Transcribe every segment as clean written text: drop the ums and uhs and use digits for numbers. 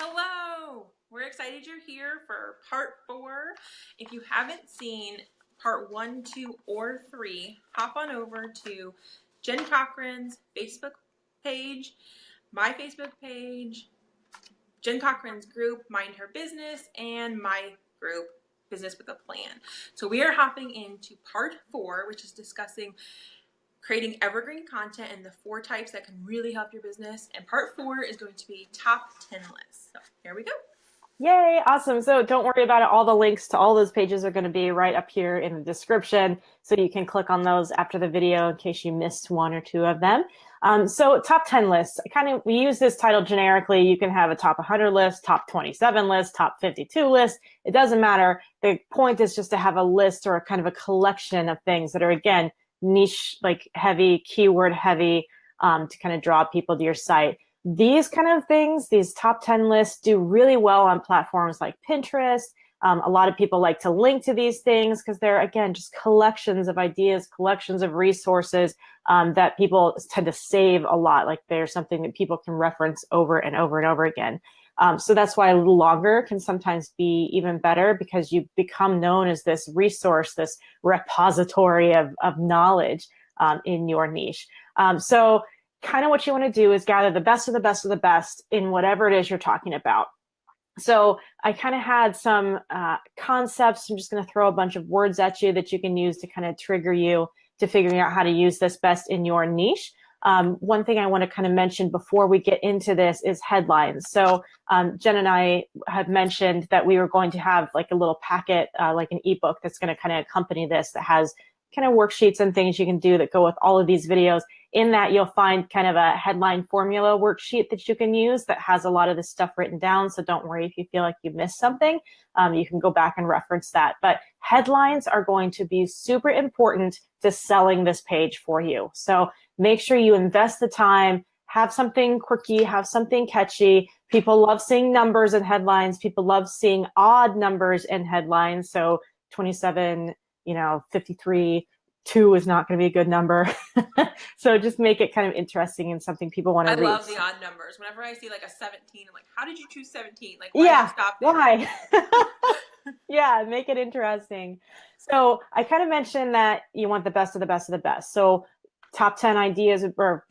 Hello! We're excited you're here for part 4. If you haven't seen part 1, 2, or 3, hop on over to Jen Cochrane's Facebook page, my Facebook page, Jen Cochrane's group, Mind Her Business, and my group, Business with a Plan. So we are hopping into part 4, which is discussing creating evergreen content and the 4 types that can really help your business. And part 4 is going to be top 10 lists. So here we go. Yay, awesome. So don't worry about it. All the links to all those pages are going to be right up here in the description. So you can click on those after the video in case you missed 1 or 2 of them. So top 10 lists, we use this title generically. You can have a top 100 list, top 27 list, top 52 list. It doesn't matter. The point is just to have a list or a kind of a collection of things that are, again, niche, like heavy, keyword heavy, to kind of draw people to your site. These kind of things, these top 10 lists do really well on platforms like Pinterest. A lot of people like to link to these things because they're, again, just collections of ideas, collections of resources that people tend to save a lot. Like they're something that people can reference over and over and over again. So that's why a little longer can sometimes be even better because you become known as this resource, this repository of knowledge in your niche. So kind of what you want to do is gather the best of the best of the best in whatever it is you're talking about. So I kind of had some concepts. I'm just going to throw a bunch of words at you that you can use to kind of trigger you to figuring out how to use this best in your niche. One thing I want to kind of mention before we get into this is headlines. So Jen and I have mentioned that we were going to have like a little packet, like an ebook that's going to kind of accompany this that has kind of worksheets and things you can do that go with all of these videos. In that, you'll find kind of a headline formula worksheet that you can use that has a lot of this stuff written down. So don't worry if you feel like you missed something. You can go back and reference that. But headlines are going to be super important to selling this page for you. So make sure you invest the time, have something quirky, have something catchy. People love seeing numbers in headlines. People love seeing odd numbers in headlines. So 27, 53, 2 is not going to be a good number. So just make it kind of interesting and something people want to read. I love the odd numbers. Whenever I see like a 17, I'm like, how did you choose 17? Like, why did you stop there? Why? Yeah, make it interesting. So I kind of mentioned that you want the best of the best of the best. So top 10 ideas or,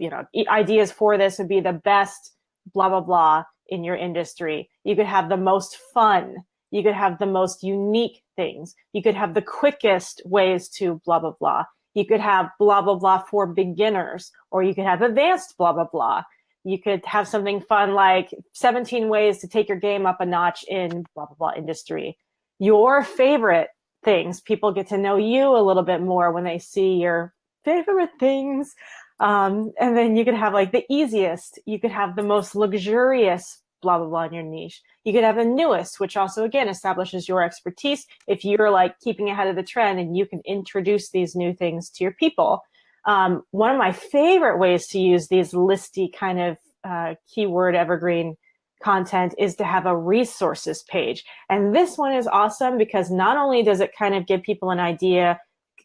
ideas for this would be the best blah, blah, blah in your industry. You could have the most fun. You could have the most unique things. You could have the quickest ways to blah, blah, blah. You could have blah, blah, blah for beginners, or you could have advanced blah, blah, blah. You could have something fun like 17 ways to take your game up a notch in blah, blah, blah industry. Your favorite things. People get to know you a little bit more when they see your favorite things. And then you could have like the easiest. You could have the most luxurious blah, blah, blah in your niche. You could have the newest, which also, again, establishes your expertise if you're like keeping ahead of the trend and you can introduce these new things to your people. One of my favorite ways to use these listy kind of keyword evergreen content is to have a resources page. And this one is awesome because not only does it kind of give people an idea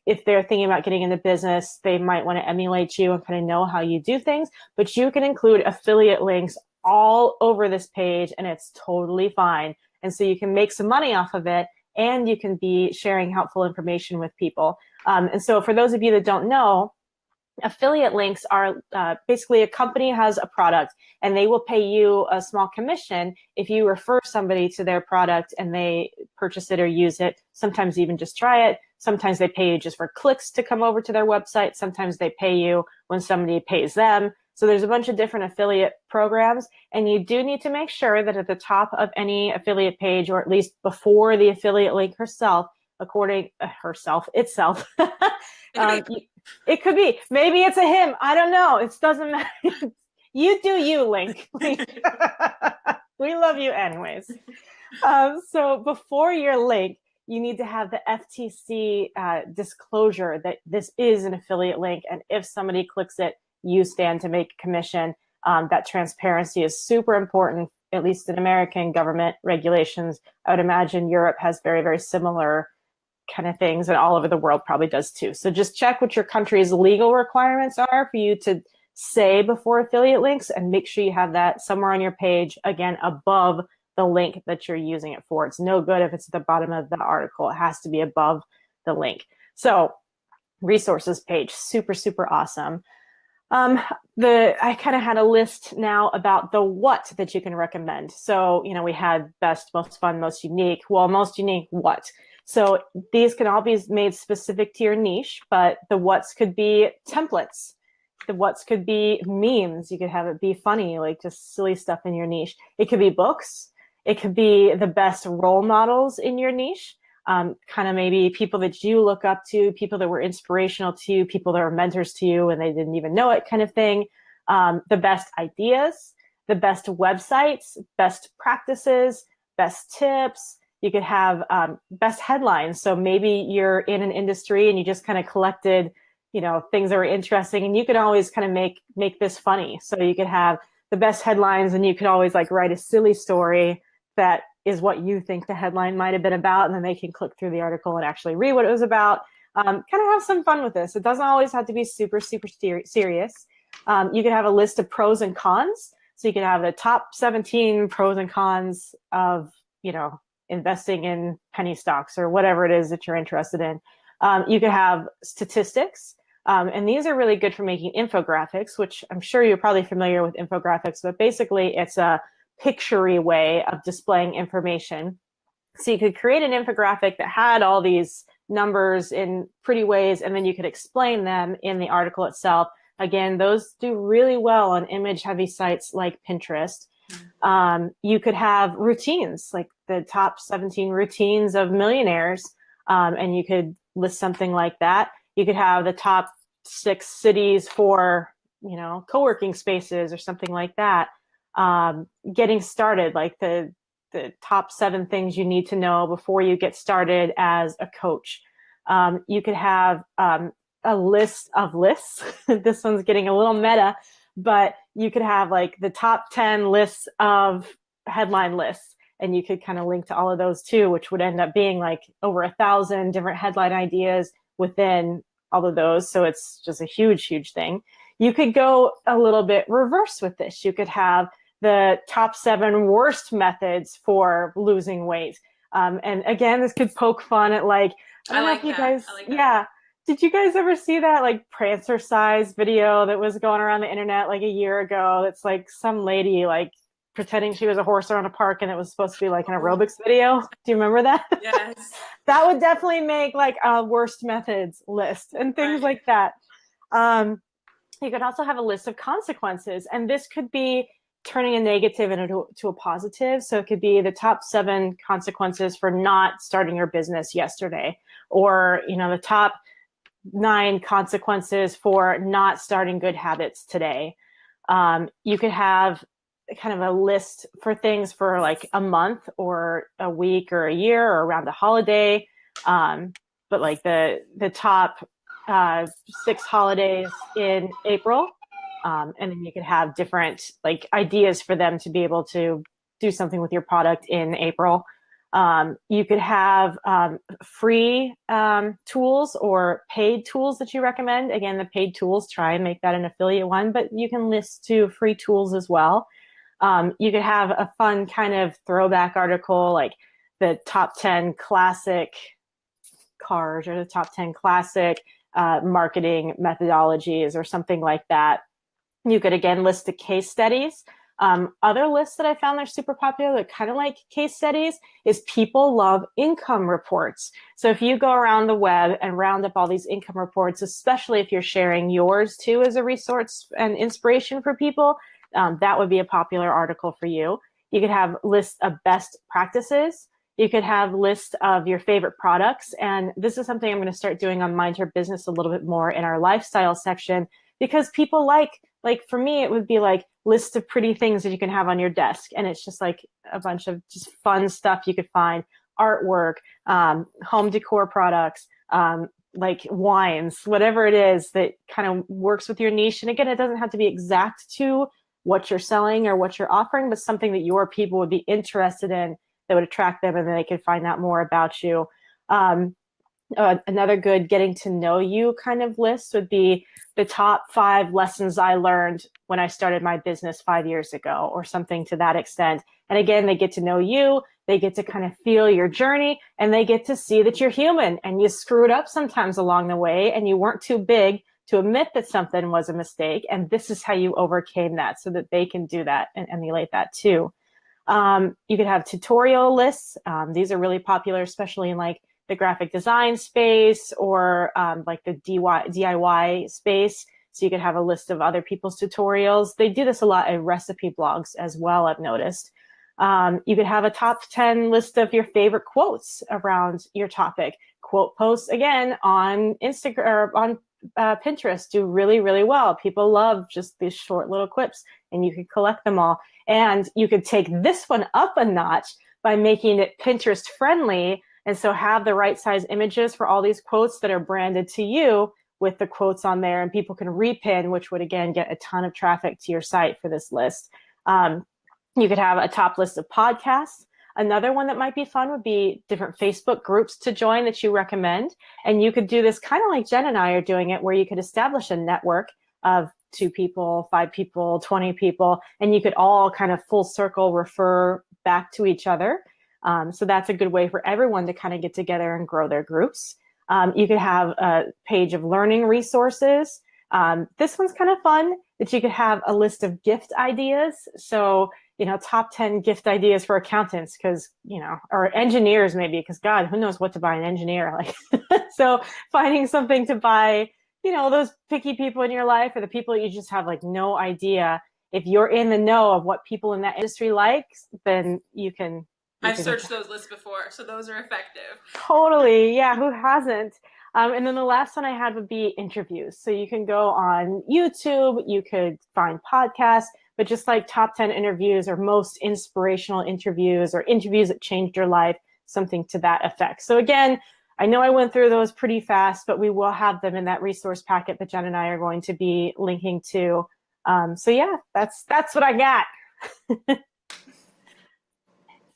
if they're thinking about getting into business, they might want to emulate you and kind of know how you do things, but you can include affiliate links all over this page and it's totally fine. And so you can make some money off of it and you can be sharing helpful information with people. And so for those of you that don't know, affiliate links are basically a company has a product and they will pay you a small commission if you refer somebody to their product and they purchase it or use it. Sometimes even just try it. Sometimes they pay you just for clicks to come over to their website. Sometimes they pay you when somebody pays them. So there's a bunch of different affiliate programs, and you do need to make sure that at the top of any affiliate page, or at least before the affiliate link itself, it could be. Maybe it's a him. I don't know. It doesn't matter. You do you, link. We love you anyways. So before your link, you need to have the FTC disclosure that this is an affiliate link, and if somebody clicks it, you stand to make a commission. That transparency is super important, at least in American government regulations. I would imagine Europe has very, very similar kind of things, and all over the world probably does too. So just check what your country's legal requirements are for you to say before affiliate links, and make sure you have that somewhere on your page, again, above the link that you're using it for. It's no good if it's at the bottom of the article. It has to be above the link. So resources page, super, super awesome. I kind of had a list now about the what that you can recommend. So, we had best, most fun, most unique. Well, most unique what? So these can all be made specific to your niche, but the what's could be templates. The what's could be memes. You could have it be funny, like just silly stuff in your niche. It could be books. It could be the best role models in your niche. Kind of maybe people that you look up to, people that were inspirational to you, people that were mentors to you and they didn't even know it kind of thing. The best ideas, the best websites, best practices, best tips. You could have best headlines. So maybe you're in an industry and you just kind of collected, things that were interesting, and you could always kind of make this funny. So you could have the best headlines and you could always like write a silly story that is what you think the headline might have been about, and then they can click through the article and actually read what it was about. Kind of have some fun with this. It doesn't always have to be super, super serious. You could have a list of pros and cons. So you could have the top 17 pros and cons of, investing in penny stocks or whatever it is that you're interested in. You could have statistics. And these are really good for making infographics, which I'm sure you're probably familiar with infographics, but basically it's a picture-y way of displaying information. So you could create an infographic that had all these numbers in pretty ways, and then you could explain them in the article itself. Again, those do really well on image-heavy sites like Pinterest. You could have routines, like the top 17 routines of millionaires, and you could list something like that. You could have the top 6 cities for, co-working spaces or something like that. Getting started, like the top 7 things you need to know before you get started as a coach. You could have a list of lists. This one's getting a little meta, but you could have like the top 10 lists of headline lists, and you could kind of link to all of those too, which would end up being like over 1,000 different headline ideas within all of those. So it's just a huge, huge thing. You could go a little bit reverse with this. You could have the top 7 worst methods for losing weight. And again, this could poke fun at I don't know if you guys, yeah. Did you guys ever see that like prancer size video that was going around the internet like a year ago? It's like some lady like pretending she was a horse around a park, and it was supposed to be like an aerobics video. Do you remember that? Yes. That would definitely make like a worst methods list and things like that. You could also have a list of consequences, and this could be turning a negative into a positive. So it could be the top 7 consequences for not starting your business yesterday, or the top 9 consequences for not starting good habits today. You could have kind of a list for things for like a month or a week or a year or around a holiday. But like the top 6 holidays in April. And then you could have different like ideas for them to be able to do something with your product in April. You could have free tools or paid tools that you recommend. Again, the paid tools, try and make that an affiliate one, but you can list to free tools as well. You could have a fun kind of throwback article, like the top 10 classic cars or the top 10 classic marketing methodologies or something like that. You could, again, list the case studies. Other lists that I found that are super popular, that kind of like case studies, is people love income reports. So if you go around the web and round up all these income reports, especially if you're sharing yours too as a resource and inspiration for people, that would be a popular article for you. You could have lists of best practices. You could have lists of your favorite products. And this is something I'm going to start doing on Mind Your Business a little bit more in our lifestyle section, because people like for me, it would be like lists of pretty things that you can have on your desk. And it's just like a bunch of just fun stuff you could find, artwork, home decor products, like wines, whatever it is that kind of works with your niche. And again, it doesn't have to be exact to what you're selling or what you're offering, but something that your people would be interested in that would attract them, and then they could find out more about you. Another good getting to know you kind of list would be the top 5 lessons I learned when I started my business 5 years ago, or something to that extent. And again, they get to know you, they get to kind of feel your journey, and they get to see that you're human and you screwed up sometimes along the way and you weren't too big to admit that something was a mistake. And this is how you overcame that, so that they can do that and emulate that too. You could have tutorial lists. These are really popular, especially in like the graphic design space, or like the DIY space. So you could have a list of other people's tutorials. They do this a lot in recipe blogs as well, I've noticed. You could have a top 10 list of your favorite quotes around your topic. Quote posts, again, on Instagram or on Pinterest, do really, really well. People love just these short little quips, and you could collect them all. And you could take this one up a notch by making it Pinterest friendly. And so have the right size images for all these quotes that are branded to you with the quotes on there, and people can repin, which would again get a ton of traffic to your site for this list. You could have a top list of podcasts. Another one that might be fun would be different Facebook groups to join that you recommend. And you could do this kind of like Jen and I are doing it, where you could establish a network of 2 people, 5 people, 20 people, and you could all kind of full circle refer back to each other. So that's a good way for everyone to kind of get together and grow their groups. You could have a page of learning resources. This one's kind of fun, that you could have a list of gift ideas. So, top 10 gift ideas for accountants, because, or engineers maybe, because God, who knows what to buy an engineer? So finding something to buy, those picky people in your life, or the people you just have like no idea. If you're in the know of what people in that industry like, then you can. I've searched those lists before, so those are effective. Totally. Yeah. Who hasn't? And then the last one I had would be interviews. So you can go on YouTube, you could find podcasts, but just like top 10 interviews, or most inspirational interviews, or interviews that changed your life, something to that effect. So again, I know I went through those pretty fast, but we will have them in that resource packet that Jen and I are going to be linking to. So yeah, that's what I got.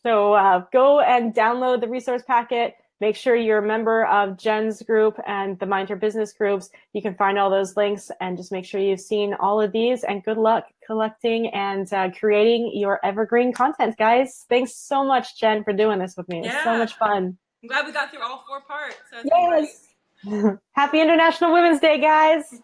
So go and download the resource packet. Make sure you're a member of Jen's group and the Mind Her Business groups. You can find all those links, and just make sure you've seen all of these. And good luck collecting and creating your evergreen content, guys. Thanks so much, Jen, for doing this with me. It's so much fun. I'm glad we got through all 4 parts. Yes. Happy International Women's Day, guys.